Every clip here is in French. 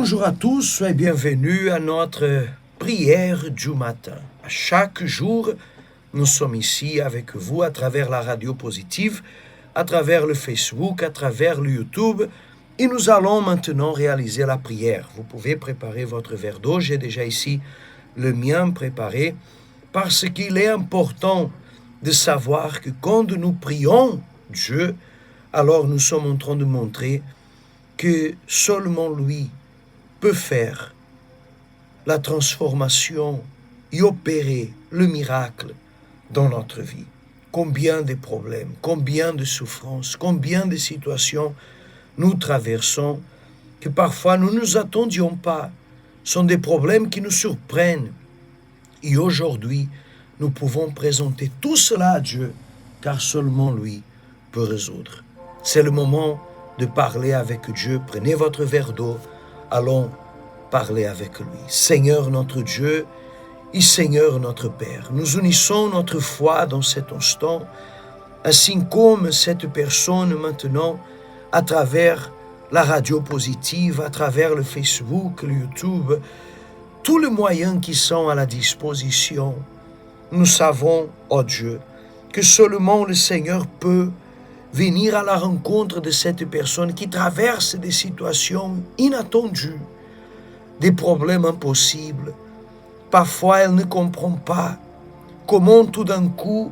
Bonjour à tous et bienvenue à notre prière du matin. À chaque jour, nous sommes ici avec vous à travers la radio positive, à travers le Facebook, à travers le YouTube. Et nous allons maintenant réaliser la prière. Vous pouvez préparer votre verre d'eau. J'ai déjà ici le mien préparé parce qu'il est important de savoir que quand nous prions Dieu, alors nous sommes en train de montrer que seulement lui peut faire la transformation et opérer le miracle dans notre vie. Combien de problèmes, combien de souffrances, combien de situations nous traversons que parfois nous ne nous attendions pas. Ce sont des problèmes qui nous surprennent. Et aujourd'hui, nous pouvons présenter tout cela à Dieu, car seulement lui peut résoudre. C'est le moment de parler avec Dieu. Prenez votre verre d'eau. Allons parler avec lui. Seigneur notre Dieu et Seigneur notre Père, nous unissons notre foi dans cet instant, ainsi comme cette personne maintenant, à travers la radio positive, à travers le Facebook, le YouTube, tous les moyens qui sont à la disposition. Nous savons, oh Dieu, que seulement le Seigneur peut venir à la rencontre de cette personne qui traverse des situations inattendues, des problèmes impossibles. Parfois, elle ne comprend pas comment tout d'un coup,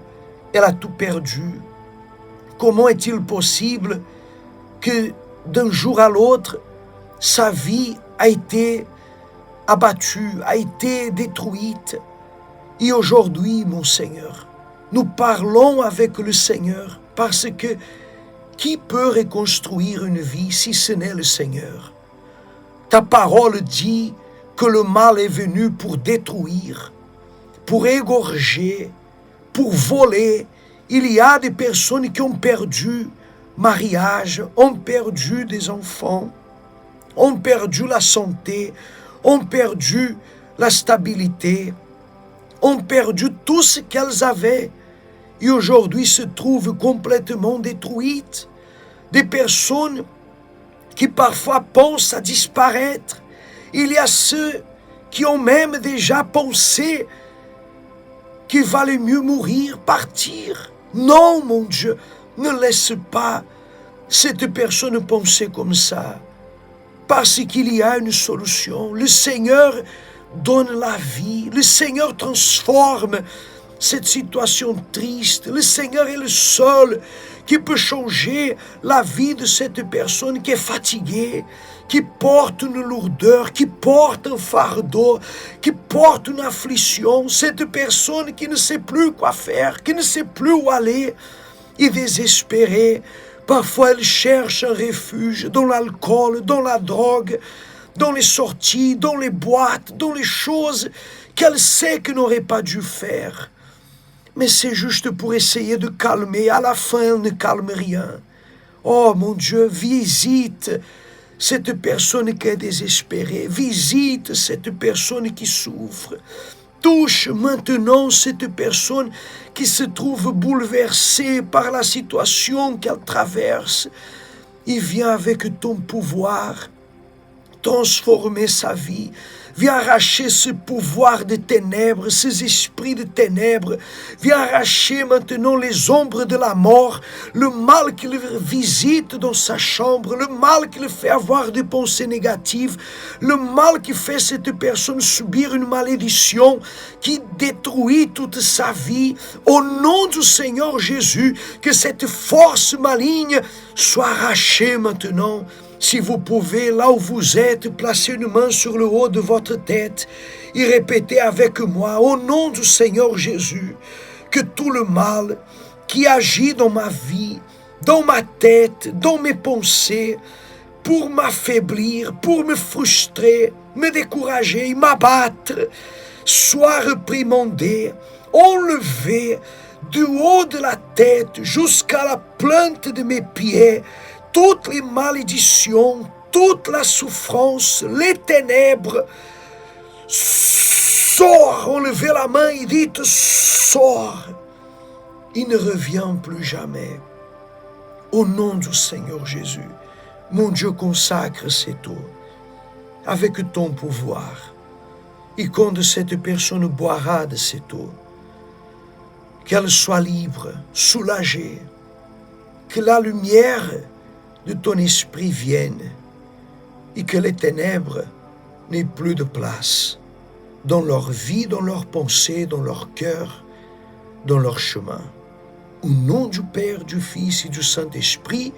elle a tout perdu. Comment est-il possible que d'un jour à l'autre, sa vie a été abattue, a été détruite. Et aujourd'hui, mon Seigneur, nous parlons avec le Seigneur parce que qui peut reconstruire une vie si ce n'est le Seigneur? Ta parole dit que le mal est venu pour détruire, pour égorger, pour voler. Il y a des personnes qui ont perdu mariage, ont perdu des enfants, ont perdu la santé, ont perdu la stabilité, ont perdu tout ce qu'elles avaient et aujourd'hui se trouvent complètement détruites. Des personnes qui parfois pensent à disparaître. Il y a ceux qui ont même déjà pensé qu'il valait mieux mourir, partir. Non, mon Dieu, ne laisse pas cette personne penser comme ça, parce qu'il y a une solution. Le Seigneur donne la vie, le Seigneur transforme cette situation triste. Le Seigneur est le seul qui peut changer la vie de cette personne qui est fatiguée, qui porte une lourdeur, qui porte un fardeau, qui porte une affliction. Cette personne qui ne sait plus quoi faire, qui ne sait plus où aller, est désespérée. Parfois, elle cherche un refuge dans l'alcool, dans la drogue, dans les sorties, dans les boîtes, dans les choses qu'elle sait qu'elle n'aurait pas dû faire. Mais c'est juste pour essayer de calmer. À la fin, elle ne calme rien. Oh mon Dieu, visite cette personne qui est désespérée. Visite cette personne qui souffre. Touche maintenant cette personne qui se trouve bouleversée par la situation qu'elle traverse. Et viens avec ton pouvoir transformer sa vie. Viens arracher ce pouvoir de ténèbres, ces esprits de ténèbres. Viens arracher maintenant les ombres de la mort, le mal qui le visite dans sa chambre, le mal qui le fait avoir des pensées négatives, le mal qui fait cette personne subir une malédiction qui détruit toute sa vie. Au nom du Seigneur Jésus, que cette force maligne soit arrachée maintenant. Si vous pouvez, là où vous êtes, placer une main sur le haut de votre tête et répéter avec moi, au nom du Seigneur Jésus, que tout le mal qui agit dans ma vie, dans ma tête, dans mes pensées, pour m'affaiblir, pour me frustrer, me décourager, m'abattre, soit réprimandé, enlevé du haut de la tête jusqu'à la pointe de mes pieds, toutes les malédictions, toute la souffrance, les ténèbres, sors, enlevez la main et dites, sors. Il ne revient plus jamais. Au nom du Seigneur Jésus, mon Dieu consacre cette eau. avec ton pouvoir. Et quand cette personne boira de cette eau, qu'elle soit libre, soulagée, que la lumière de ton esprit vienne et que les ténèbres n'aient plus de place dans leur vie, dans leurs pensées, dans leur cœur, dans leur chemin. Au nom du Père, du Fils et du Saint-Esprit,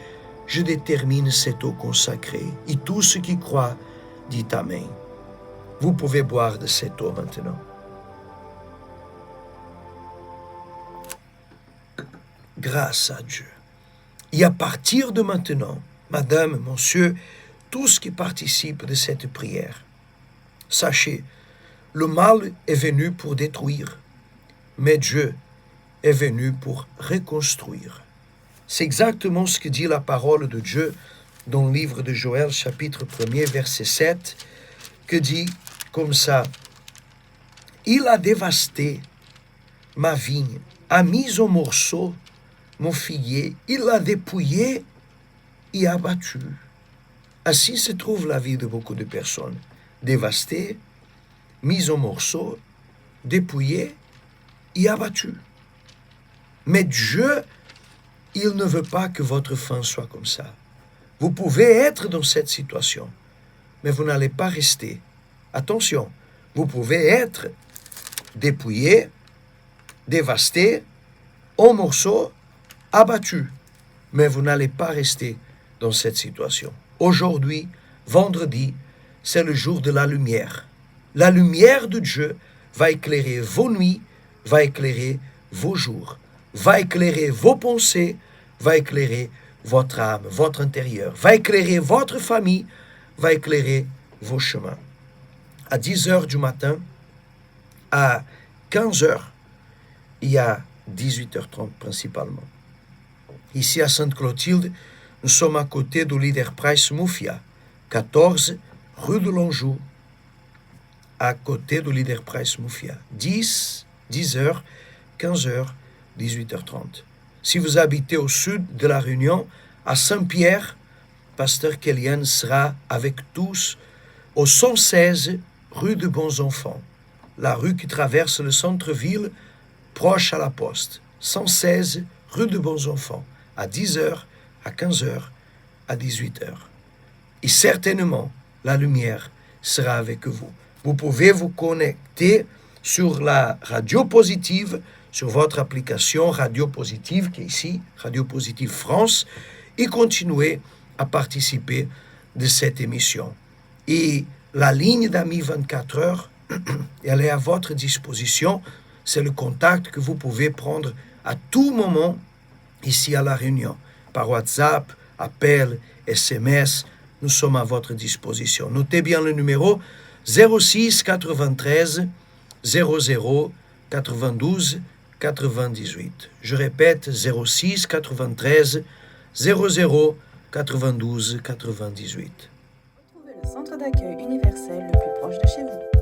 je détermine cette eau consacrée. Et tous ceux qui croient, dit Amen. Vous pouvez boire de cette eau maintenant. Grâce à Dieu. Et à partir de maintenant, Madame, Monsieur, tous qui participent de cette prière, sachez, le mal est venu pour détruire, mais Dieu est venu pour reconstruire. C'est exactement ce que dit la parole de Dieu dans le livre de Joël, chapitre 1er, verset 7, que dit comme ça, « Il a dévasté ma vigne, a mis en morceaux mon figuier, il l'a dépouillé et abattu. » Ainsi se trouve la vie de beaucoup de personnes, dévastées, mises en morceaux, dépouillées et abattues. Mais Dieu, il ne veut pas que votre fin soit comme ça. Vous pouvez être dans cette situation, mais vous n'allez pas rester. Attention, vous pouvez être dépouillé, dévasté, en morceaux, abattu, mais vous n'allez pas rester dans cette situation. Aujourd'hui, vendredi, c'est le jour de la lumière. La lumière de Dieu va éclairer vos nuits, va éclairer vos jours, va éclairer vos pensées, va éclairer votre âme, votre intérieur, va éclairer votre famille, va éclairer vos chemins. À 10 heures du matin, à 15 heures et à 18h30 principalement. Ici à Sainte-Clotilde, nous sommes à côté du Leader Price Mufia, 14 rue de l'Anjou, à côté du Leader Price Mufia. 10h, 15h, 18h30. Si vous habitez au sud de la Réunion, à Saint-Pierre, Pasteur Kélian sera avec tous au 116 rue de Bons Enfants, la rue qui traverse le centre-ville, proche à la poste. 116 rue de Bons Enfants, à 10h, à 15h, à 18h. Et certainement, la lumière sera avec vous. Vous pouvez vous connecter sur la radio positive, sur votre application Radio Positive, qui est ici, Radio Positive France, et continuer à participer de cette émission. Et la ligne d'Amis 24 heures, elle est à votre disposition. C'est le contact que vous pouvez prendre à tout moment ici à La Réunion. Par WhatsApp, appel, SMS, nous sommes à votre disposition. Notez bien le numéro 06 93 00 92 98. Je répète, 06 93 00 92 98. Retrouvez le centre d'accueil universel le plus proche de chez vous.